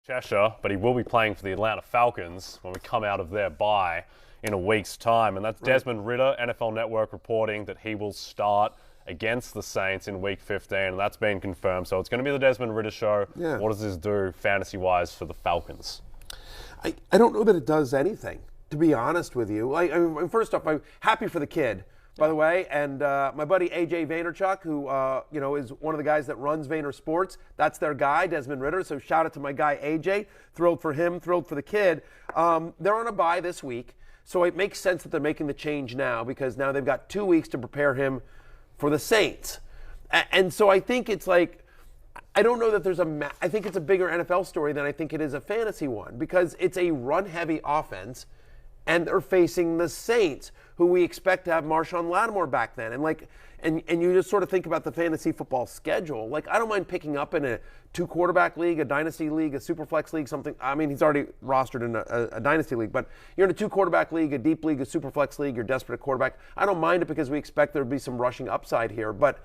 Cheshire, but he will be playing for the Atlanta Falcons when we come out of their bye in a week's time. And that's Desmond Ridder, NFL Network reporting that he will start against the Saints in Week 15, and that's been confirmed. So it's going to be the Desmond Ridder show. Yeah. What does this do fantasy-wise for the Falcons? I don't know that it does anything, to be honest with you. First off, I'm happy for the kid, by the way, and my buddy AJ Vaynerchuk, who is one of the guys that runs Vayner Sports. That's their guy, Desmond Ridder. So shout out to my guy AJ. Thrilled for him, thrilled for the kid. They're on a bye this week, so it makes sense that they're making the change now because now they've got 2 weeks to prepare him for the Saints. And so I think it's like, I don't know that there's I think it's a bigger NFL story than I think it is a fantasy one because it's a run-heavy offense and they're facing the Saints, who we expect to have Marshawn Lattimore back then. And you just sort of think about the fantasy football schedule. Like, I don't mind picking up in a 2-quarterback league, a dynasty league, a superflex league, something. I mean, he's already rostered in a dynasty league, but you're in a 2-quarterback league, a deep league, a superflex league, you're desperate at quarterback. I don't mind it because we expect there to be some rushing upside here. But,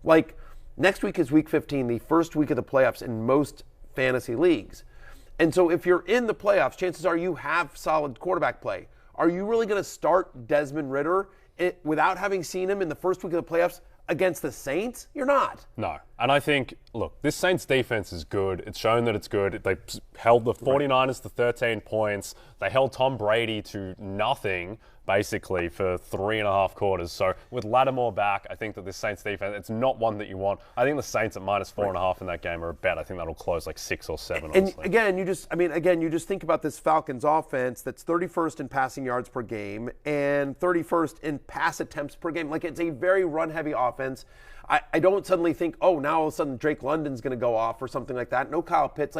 like, next week is Week 15, the first week of the playoffs in most fantasy leagues. And so if you're in the playoffs, chances are you have solid quarterback play. Are you really going to start Desmond Ridder without having seen him in the first week of the playoffs against the Saints? You're not. No. And I think, look, this Saints defense is good. It's shown that it's good. They held the 49ers to 13 points. They held Tom Brady to nothing, basically, for 3.5 quarters. So with Lattimore back, I think that this Saints defense, it's not one that you want. I think the Saints at -4.5 in that game are a bet. I think that'll close like 6 or 7. And again, you just think about this Falcons offense that's 31st in passing yards per game and 31st in pass attempts per game. Like, it's a very run-heavy offense. I don't suddenly think, oh, now all of a sudden Drake London's going to go off or something like that. No Kyle Pitts.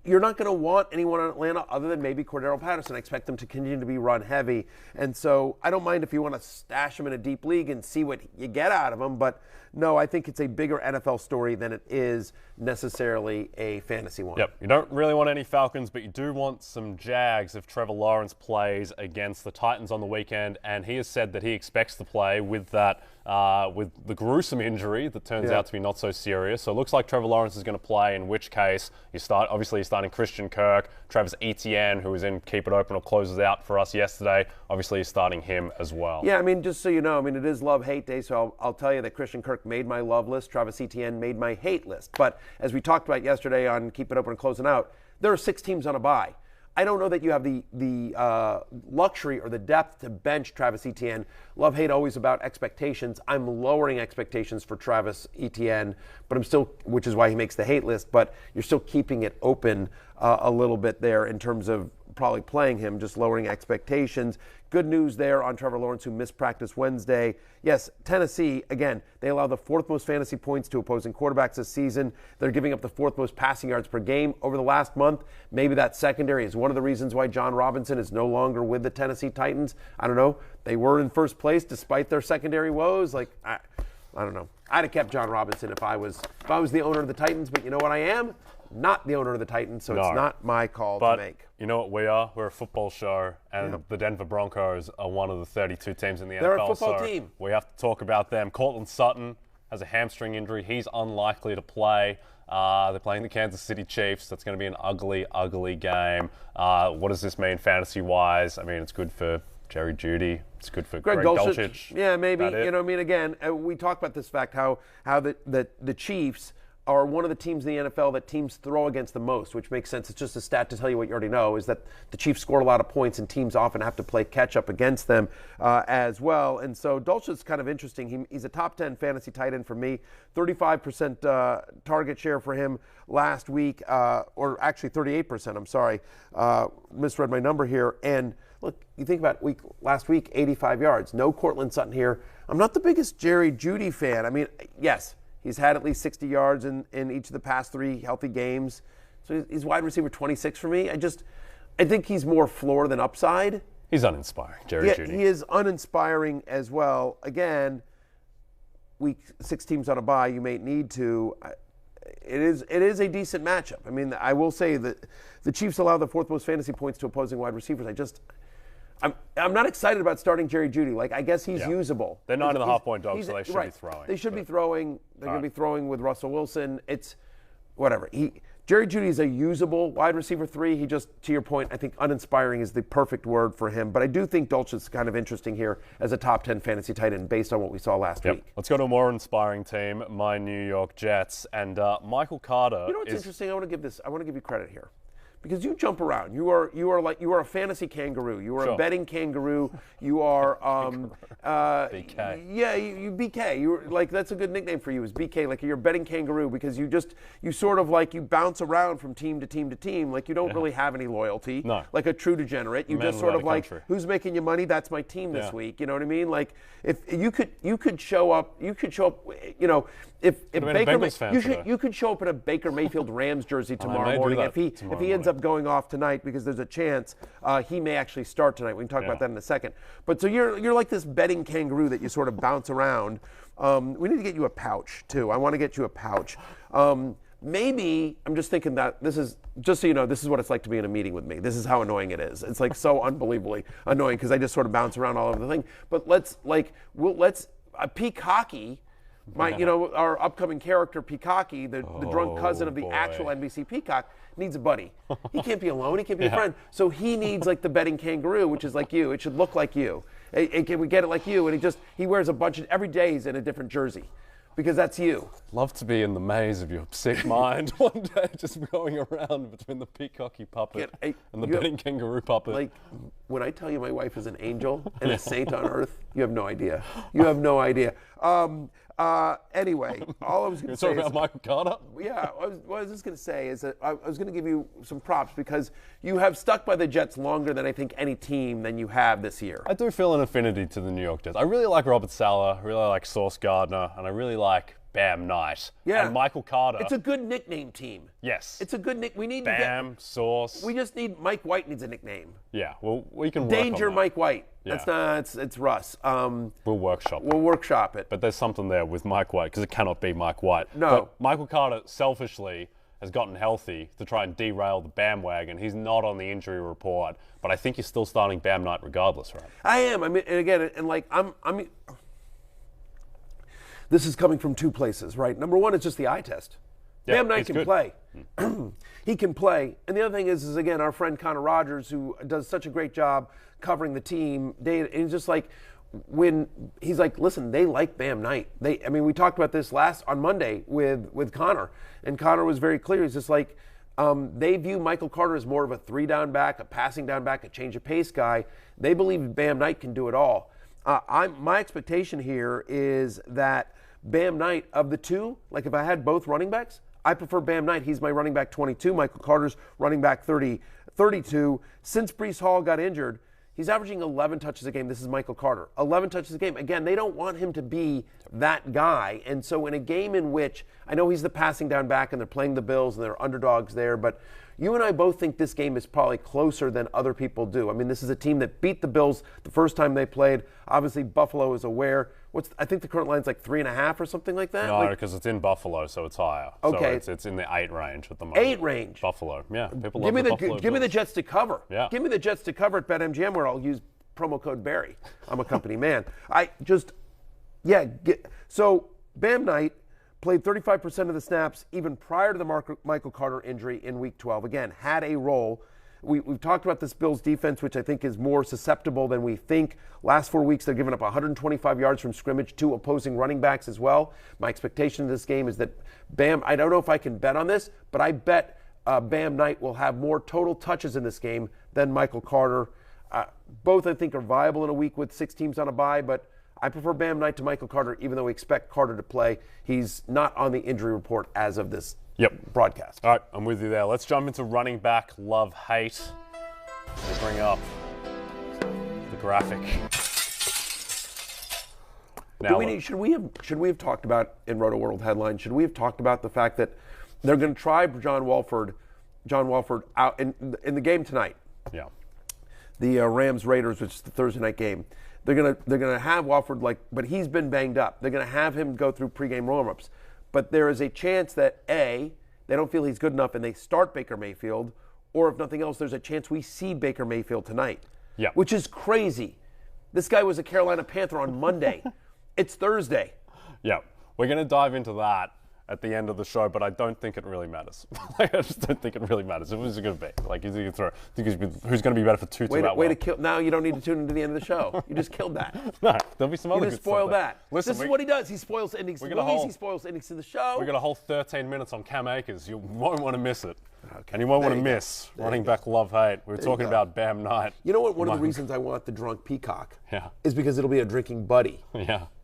You're not going to want anyone in Atlanta other than maybe Cordero Patterson. I expect them to continue to be run heavy. And so I don't mind if you want to stash him in a deep league and see what you get out of him. But no, I think it's a bigger NFL story than it is necessarily a fantasy one. Yep. You don't really want any Falcons, but you do want some Jags if Trevor Lawrence plays against the Titans on the weekend. And he has said that he expects to play with that, with the gruesome injury that turns out to be not so serious. So it looks like Trevor Lawrence is going to play, in which case you're starting Christian Kirk, Travis Etienne, who was in Keep It Open or closes out for us yesterday. Obviously, you're starting him as well. Yeah, I mean, just so you know, it is love-hate day, so I'll tell you that Christian Kirk made my love list. Travis Etienne made my hate list. But as we talked about yesterday on Keep It Open and Closing Out, there are 6 teams on a bye. I don't know that you have the luxury or the depth to bench Travis Etienne. Love-hate always about expectations. I'm lowering expectations for Travis Etienne, but I'm still, which is why he makes the hate list, but you're still keeping it open a little bit there in terms of probably playing him, just lowering expectations. Good news there on Trevor Lawrence, who missed practice Wednesday. Yes, Tennessee, again, they allow the 4th most fantasy points to opposing quarterbacks this season. They're giving up the 4th most passing yards per game over the last month. Maybe that secondary is one of the reasons why John Robinson is no longer with the Tennessee Titans. I don't know. They were in first place despite their secondary woes. I don't know. I'd have kept John Robinson if I was the owner of the Titans, but you know what I am? Not the owner of the Titans, so it's not my call to make. You know what we are? We're a football show, and the Denver Broncos are one of the 32 teams in the NFL. They're a football team. We have to talk about them. Cortland Sutton has a hamstring injury. He's unlikely to play. They're playing the Kansas City Chiefs. That's going to be an ugly, ugly game. What does this mean fantasy-wise? I mean, it's good for Jerry Jeudy. It's good for Greg Dulcich. Yeah, maybe. Again, we talked about this fact, how the Chiefs are one of the teams in the NFL that teams throw against the most, which makes sense. It's just a stat to tell you what you already know, is that the Chiefs scored a lot of points and teams often have to play catch-up against them as well. And so Dulcich is kind of interesting. He's a top 10 fantasy tight end for me. 35% target share for him last week, or actually 38%, I'm sorry. Misread my number here. And look, you think about last week, 85 yards. No Cortland Sutton here. I'm not the biggest Jerry Jeudy fan. I mean, yes, he's had at least 60 yards in each of the past 3 healthy games. So he's wide receiver 26 for me. I think he's more floor than upside. He's uninspiring, Jerry Jeudy. He is uninspiring as well. Again, week 6 teams on a bye, you may need to. It is a decent matchup. I mean, I will say that the Chiefs allow the 4th most fantasy points to opposing wide receivers. I'm not excited about starting Jerry Jeudy. I guess he's usable. They're 9.5-point dogs, so they should be throwing. They should be throwing. They're going to be throwing with Russell Wilson. It's whatever. Jerry Jeudy is a usable wide receiver 3. He just, to your point, I think uninspiring is the perfect word for him. But I do think Dolce is kind of interesting here as a top 10 fantasy tight end based on what we saw last week. Let's go to a more inspiring team, my New York Jets, and Michael Carter. You know what's interesting? I want to give you credit here. Because you jump around. You are a fantasy kangaroo. You are a betting kangaroo. You are BK. Yeah, you BK. You're like, that's a good nickname for you, is BK. Like, you're a betting kangaroo because you sort of like, you bounce around from team to team to team. Like, you don't really have any loyalty. No. Like a true degenerate. You just sort of like, who's making you money? That's my team this week. You know what I mean? Like, if you could show up, you know, if Baker, you could show up in a Baker Mayfield Rams jersey tomorrow morning. If he ends up going off tonight, because there's a chance he may actually start tonight. We can talk about that in a second. But so you're like this betting kangaroo that you sort of bounce around. We need to get you a pouch too. I want to get you a pouch. Maybe I'm just thinking that this is, just so you know, this is what it's like to be in a meeting with me. This is how annoying it is. It's like so unbelievably annoying because I just sort of bounce around all over the thing. But let's peak hockey. Our upcoming character, Peacocky, the drunk cousin of the actual NBC Peacock, needs a buddy. He can't be alone. He can't be a friend. So he needs like the betting kangaroo, which is like you. It should look like you. Can we get it like you? And he wears a bunch of, every day he's in a different jersey. Because that's you. Love to be in the maze of your sick mind one day, just going around between the peacocky puppet and the betting kangaroo puppet. Like, when I tell you my wife is an angel and a saint on earth, you have no idea. You have no idea. Anyway, all I was going to say is... about Michael Carter? Yeah, what I was just going to say is that I was going to give you some props because you have stuck by the Jets longer than I think any team than you have this year. I do feel an affinity to the New York Jets. I really like Robert Saleh, I really like Sauce Gardner, and I really like Bam Knight. Yeah. And Michael Carter. It's a good nickname team. Yes. It's a good nick. We need Bam, Sauce. We just need Mike White needs a nickname. Yeah, well, we can work Danger on that. Mike White. Yeah. That's not, it's Russ. We'll workshop it. We'll workshop it. But there's something there with Mike White, because it cannot be Mike White. No. But Michael Carter, selfishly, has gotten healthy to try and derail the bandwagon. He's not on the injury report, but I think he's still starting Bam Knight regardless, right? I am. I mean, and again, and like, this is coming from two places, right? Number one, it's just the eye test. Yeah, Bam Knight can play. He can play. And the other thing is again, our friend Connor Rogers, who does such a great job covering the team, and he's just like, when he's like, listen, they like Bam Knight. We talked about this on Monday with Connor, and Connor was very clear. He's just like, they view Michael Carter as more of a 3-down back, a passing down back, a change of pace guy. They believe Bam Knight can do it all. My expectation here is that Bam Knight, of the two, like if I had both running backs, I prefer Bam Knight. He's my running back 22. Michael Carter's running back 32. Since Breece Hall got injured, he's averaging 11 touches a game. This is Michael Carter. 11 touches a game. Again, they don't want him to be that guy. And so in a game in which, I know he's the passing down back and they're playing the Bills and they're underdogs there, but you and I both think this game is probably closer than other people do. I mean, this is a team that beat the Bills the first time they played. Obviously, Buffalo is aware. I think the current line's like 3.5 or something like that? No, because it's in Buffalo, so it's higher. Okay. So it's in the 8 range at the moment. 8 range? Buffalo, yeah. People give love the Buffalo Give me the Jets to cover. Yeah. Give me the Jets to cover at BetMGM, where I'll use promo code Barry. I'm a company man. So Bam Knight played 35% of the snaps even prior to the Michael Carter injury in Week 12. Again, had a role. We've talked about this Bills defense, which I think is more susceptible than we think. Last 4 weeks, they're giving up 125 yards from scrimmage to opposing running backs as well. My expectation in this game is that Bam, I don't know if I can bet on this, but I bet Bam Knight will have more total touches in this game than Michael Carter. Both, I think, are viable in a week with 6 teams on a bye, but I prefer Bam Knight to Michael Carter, even though we expect Carter to play. He's not on the injury report as of this broadcast. All right, I'm with you there. Let's jump into running back love-hate. We'll bring up the graphic. Now, should we have talked about, in Rotoworld headline, should we have talked about the fact that they're going to try John Wolford out in the game tonight? Yeah. The Rams-Raiders, which is the Thursday night game. They're gonna have Wolford, but he's been banged up. They're gonna have him go through pregame warm-ups. But there is a chance that A, they don't feel he's good enough and they start Baker Mayfield, or if nothing else, there's a chance we see Baker Mayfield tonight. Yeah. Which is crazy. This guy was a Carolina Panther on Monday. It's Thursday. Yeah. We're going to dive into that. at the end of the show, but I don't think it really matters. I just don't think it really matters. Who's it going to be? Like, is he going to throw? Who's going to be better for two? Way to kill! Now you don't need to tune into the end of the show. You just killed that. No, there'll be some other. You just spoiled that. Listen, this is what he does. He spoils endings to movies. He spoils endings to the show. We got a whole 13 minutes on Cam Akers. You won't want to miss it. Okay. And you won't want to miss running back love-hate. We were talking about Bam Knight. You know what? One of the reasons I want the drunk peacock is because it'll be a drinking buddy.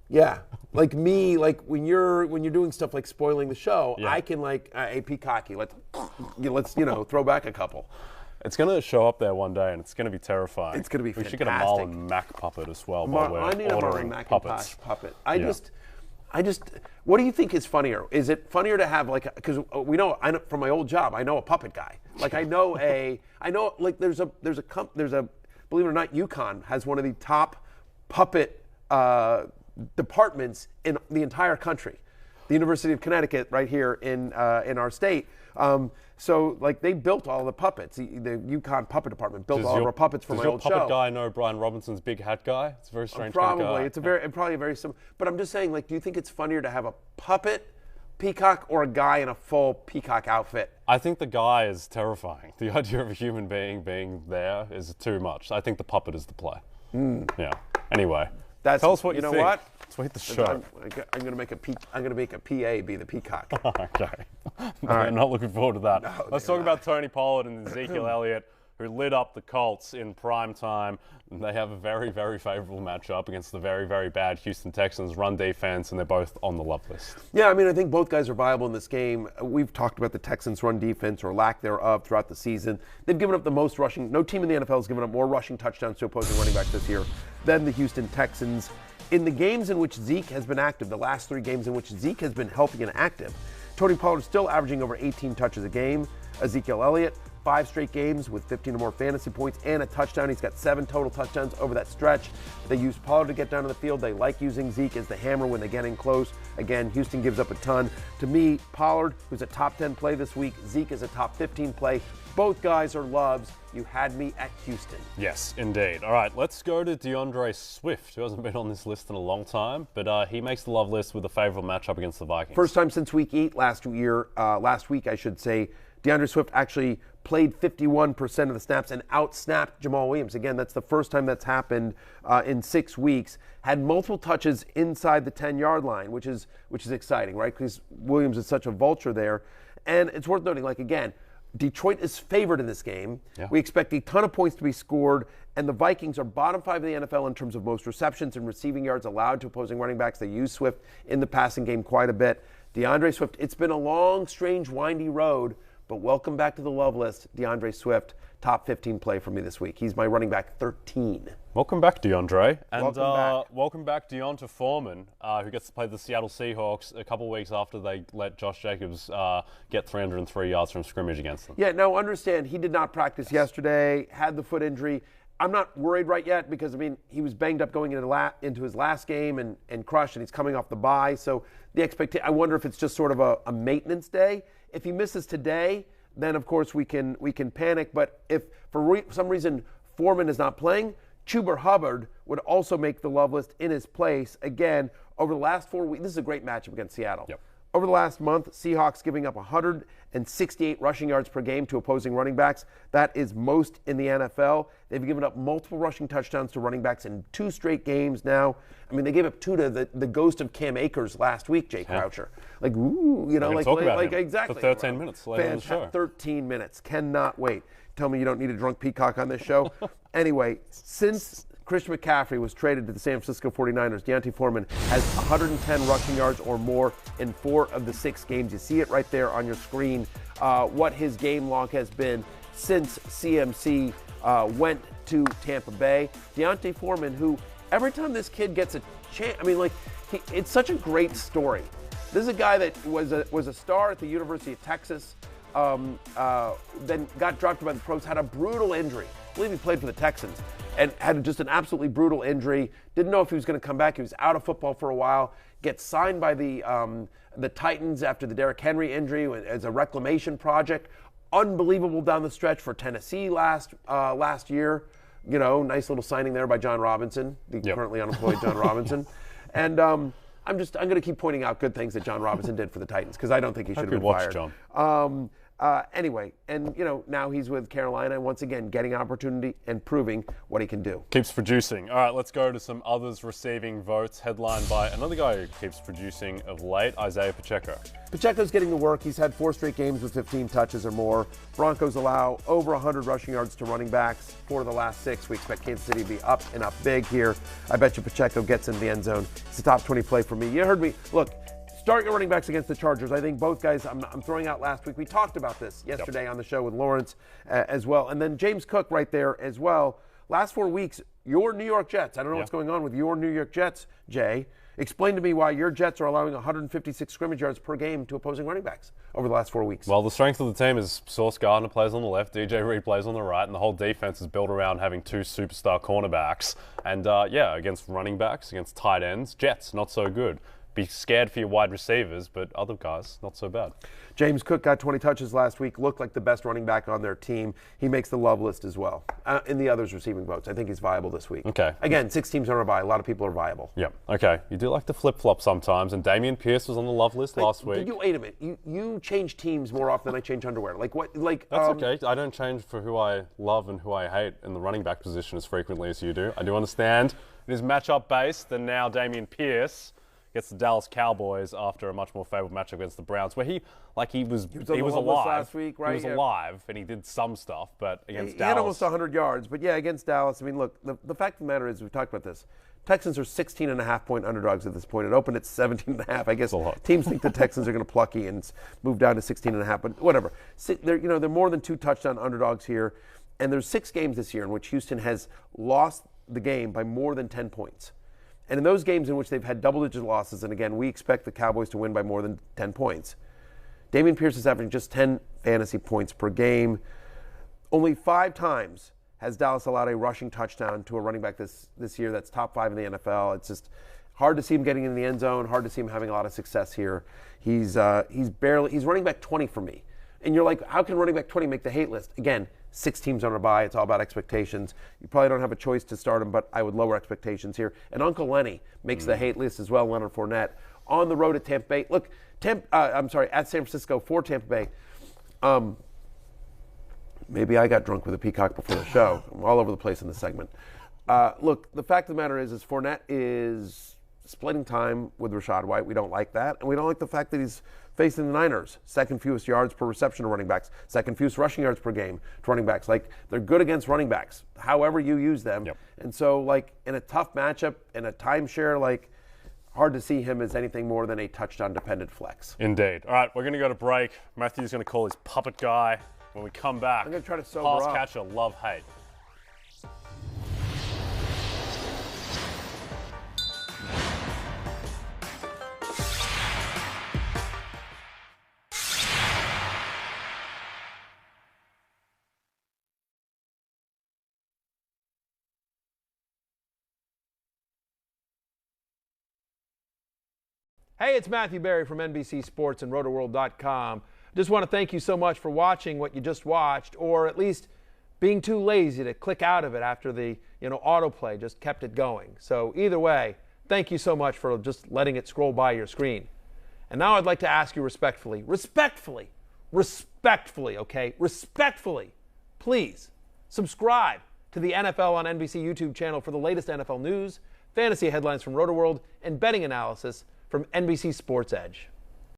Yeah, like me, like when you're doing stuff like spoiling the show, I can like, hey, Peacocky, let's throw back a couple. It's going to show up there one day, and it's going to be terrifying. It's going to be We fantastic. should get a Marlon Mack puppet as well. I need a Marlon Macintosh puppet. I just, what do you think is funnier? Is it funnier to have like, because we know, from my old job, I know a puppet guy. Like there's a, believe it or not, UConn has one of the top puppet departments in the entire country, the University of Connecticut, right here in our state. So like they built all the puppets. The UConn puppet department built all of our puppets for my old show. Does your puppet guy know Brian Robinson's big hat guy? It's a very strange kind of guy. Probably. It's probably a very similar. But I'm just saying, like, do you think it's funnier to have a puppet peacock or a guy in a full peacock outfit? I think the guy is terrifying. The idea of a human being there is too much. I think the puppet is the play. Yeah. Anyway. Tell us what you think. You know what? Tweet the show. I'm going to make a PA be the peacock. Okay. I'm not looking forward to that. No, let's talk about Tony Pollard and Ezekiel Elliott, who lit up the Colts in prime time. They have a very, very favorable matchup against the very, very bad Houston Texans run defense, and they're both on the love list. Yeah, I mean, I think both guys are viable in this game. We've talked about the Texans' run defense or lack thereof throughout the season. They've given up the most rushing. No team in the NFL has given up more rushing touchdowns to opposing running backs this year than the Houston Texans. In the games in which Zeke has been active, the last 3 games in which Zeke has been healthy and active, Tony Pollard is still averaging over 18 touches a game. Ezekiel Elliott, 5 straight games with 15 or more fantasy points and a touchdown. He's got 7 total touchdowns over that stretch. They use Pollard to get down to the field. They like using Zeke as the hammer when they get in close. Again, Houston gives up a ton. To me, Pollard, who's a top 10 play this week, Zeke is a top 15 play. Both guys are loves. You had me at Houston. Yes, indeed. All right, let's go to DeAndre Swift, who hasn't been on this list in a long time, but he makes the love list with a favorable matchup against the Vikings. First time since week 8 last week, I should say, DeAndre Swift actually played 51% of the snaps and out-snapped Jamal Williams. Again, that's the first time that's happened in 6 weeks. Had multiple touches inside the 10-yard line, which is exciting, right? Because Williams is such a vulture there. And it's worth noting, like, again, Detroit is favored in this game. Yeah. We expect a ton of points to be scored, and the Vikings are bottom 5 in the NFL in terms of most receptions and receiving yards allowed to opposing running backs. They use Swift in the passing game quite a bit. DeAndre Swift, it's been a long, strange, windy road, but welcome back to the love list. DeAndre Swift, top 15 play for me this week. He's my running back 13. Welcome back, DeAndre. And welcome back Deonta Foreman, who gets to play the Seattle Seahawks a couple weeks after they let Josh Jacobs get 303 yards from scrimmage against them. Yeah, now understand, he did not practice yesterday, had the foot injury. I'm not worried right yet because, I mean, he was banged up going into his last game and crushed, and he's coming off the bye. So the expectation, I wonder if it's just sort of a maintenance day. If he misses today, then of course we can panic. But if for some reason Foreman is not playing, Chuba Hubbard would also make the love list in his place. Again, over the last 4 weeks, this is a great matchup against Seattle. Yep. Over the last month, Seahawks giving up 168 rushing yards per game to opposing running backs. That is most in the NFL. They've given up multiple rushing touchdowns to running backs in 2 straight games now. I mean, they gave up 2 to the ghost of Cam Akers last week, Jay Croucher. Like, ooh, you know, like exactly. For 13 minutes later in the show. 13 minutes. Cannot wait. Tell me you don't need a drunk peacock on this show. Anyway, since Christian McCaffrey was traded to the San Francisco 49ers, Deonta Foreman has 110 rushing yards or more in 4 of the 6 games. You see it right there on your screen, what his game log has been since CMC went to Tampa Bay. Deonta Foreman, who every time this kid gets a chance, I mean, like, it's such a great story. This is a guy that was a star at the University of Texas, then got drafted by the pros, had a brutal injury. I believe he played for the Texans and had just an absolutely brutal injury. Didn't know if he was going to come back. He was out of football for a while. Gets signed by the Titans after the Derrick Henry injury as a reclamation project. Unbelievable down the stretch for Tennessee last year. You know, nice little signing there by John Robinson, the currently unemployed John Robinson. And I'm going to keep pointing out good things that John Robinson did for the Titans because I don't think he should have been fired. John. Anyway, and now he's with Carolina, and once again getting opportunity and proving what he can do. Keeps producing. All right, let's go to some others receiving votes, headlined by another guy who keeps producing of late, Isaiah Pacheco. Pacheco's getting the work. He's had 4 straight games with 15 touches or more. Broncos allow over 100 rushing yards to running backs. 4 of the last 6. We expect Kansas City to be up and up big here. I bet you Pacheco gets in the end zone. It's a top 20 play for me. You heard me. Look. Start your running backs against the Chargers. I think both guys I'm throwing out last week. We talked about this yesterday on the show with Lawrence as well. And then James Cook right there as well. Last 4 weeks, your New York Jets. I don't know what's going on with your New York Jets, Jay. Explain to me why your Jets are allowing 156 scrimmage yards per game to opposing running backs over the last 4 weeks. Well, the strength of the team is Sauce Gardner plays on the left, DJ Reed plays on the right, and the whole defense is built around having 2 superstar cornerbacks. And against running backs, against tight ends, Jets, not so good. Be scared for your wide receivers, but other guys, not so bad. James Cook got 20 touches last week, looked like the best running back on their team. He makes the love list as well. In the others receiving votes, I think he's viable this week. Okay. Again, 6 teams on a bye. A lot of people are viable. Yeah. Okay. You do like to flip-flop sometimes, and Dameon Pierce was on the love list last week. Wait a minute. You change teams more often than I change underwear. Like what? Like that's okay. I don't change for who I love and who I hate in the running back position as frequently as you do. I do understand it is matchup based, and now Dameon Pierce gets the Dallas Cowboys after a much more favorable matchup against the Browns, where he was alive last week, right? He was alive, and he did some stuff, but against Dallas, he had almost 100 yards. But yeah, against Dallas, I mean, look, the fact of the matter is, we've talked about this. Texans are 16.5-point underdogs at this point. It opened at 17.5. I guess teams think the Texans are going to plucky and move down to 16.5, but whatever. They're more than 2 touchdown underdogs here, and there's 6 games this year in which Houston has lost the game by more than 10 points. And in those games in which they've had double-digit losses, and again, we expect the Cowboys to win by more than 10 points, Dameon Pierce is averaging just 10 fantasy points per game. Only 5 times has Dallas allowed a rushing touchdown to a running back this year that's top 5 in the NFL. It's just hard to see him getting in the end zone, hard to see him having a lot of success here. He's running back 20 for me. And you're like, how can running back 20 make the hate list? Again, 6 teams on a bye. It's all about expectations. You probably don't have a choice to start him, but I would lower expectations here. And Uncle Lenny makes the hate list as well, Leonard Fournette. On the road at Tampa Bay. Look, at San Francisco for Tampa Bay. Maybe I got drunk with a peacock before the show. I'm all over the place in this segment. Look, the fact of the matter is Fournette is splitting time with Rachaad White. We don't like that. And we don't like the fact that he's facing the Niners. 2nd fewest yards per reception to running backs. 2nd fewest rushing yards per game to running backs. Like, they're good against running backs, however you use them. Yep. And so, like, in a tough matchup, in a timeshare, like, hard to see him as anything more than a touchdown-dependent flex. Indeed. All right, we're going to go to break. Matthew's going to call his puppet guy. When we come back, I'm going to try to sober up. Pass catcher, love, hate. Hey, it's Matthew Berry from NBC Sports and Rotoworld.com. Just want to thank you so much for watching what you just watched, or at least being too lazy to click out of it after the autoplay just kept it going. So either way, thank you so much for just letting it scroll by your screen. And now I'd like to ask you respectfully, please subscribe to the NFL on NBC YouTube channel for the latest NFL news, fantasy headlines from Rotoworld, and betting analysis from NBC Sports Edge.